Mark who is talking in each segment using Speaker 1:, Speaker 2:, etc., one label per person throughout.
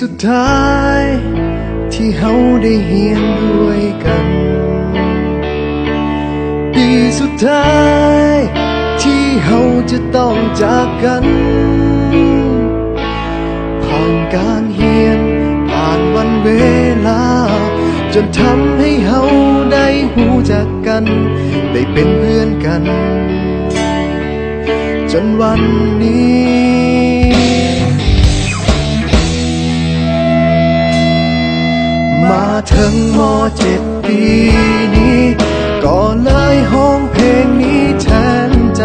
Speaker 1: สุดท้ายที่เฮาได้เฮียนด้วยกันปีสุดท้ายที่เฮาจะต้องจากกันผ่านการเฮียนผ่านวันเวลาจนทำให้เฮาได้หูจักกันได้เป็นเพื่อนกันจนวันนี้มาถึงม.7 ปีนี้ก็เลยห้องเพลงนี้แทนใจ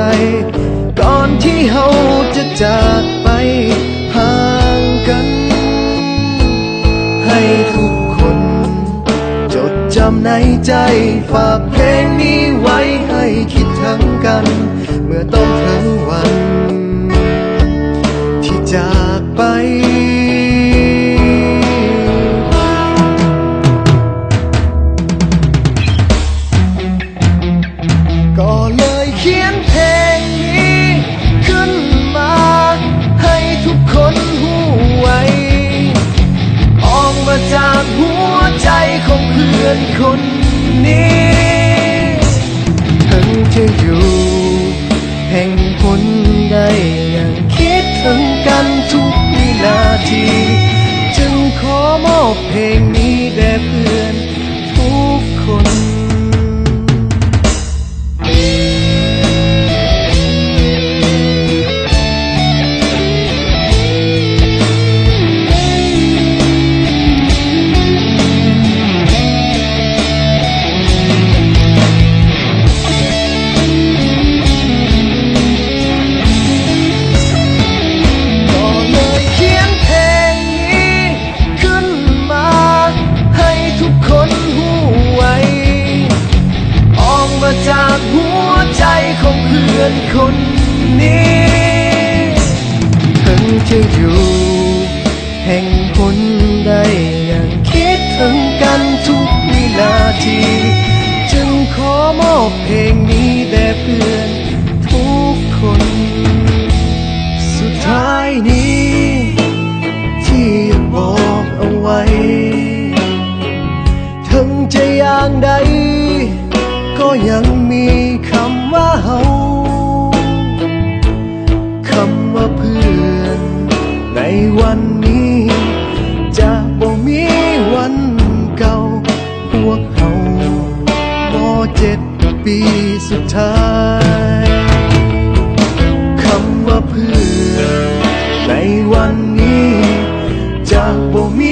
Speaker 1: ก่อนที่เฮาจะจากไปห่างกันให้ทุกคนจดจำในใจฝากเพลงนี้ไว้ให้คิดถึงกันเมื่อต้องถึงวันที่จากไปก็เลยเขียนเพลงนี้ขึ้นมาให้ทุกคนหูไว้ออกมาจากหัวใจของเพื่อนคนนี้ถึงจะอยู่แห่งหนใดยังคิดถึงกันทุกวินาทีจึงขอมอบเพลงนี้แด่เพื่อนทุกคนจากหัวใจของเพื่อนคนนี้ถึงจะอยู่แห่งหนใดยังคิดถึงกันทุกวินาทีจึงขอมอบเพลงนี้แด่เพื่อนทุกคนสุดท้ายนี้ที่อยากบอกเอาไว้ถึงจะอย่างใดก็ยังมีคำว่าเฮาคำว่าเพื่อนในวันนี้จะบ่มีวันเก่าพวกเฮาม.7 ปีสุดท้ายคำว่าเพื่อนในวันนี้จะบ่มี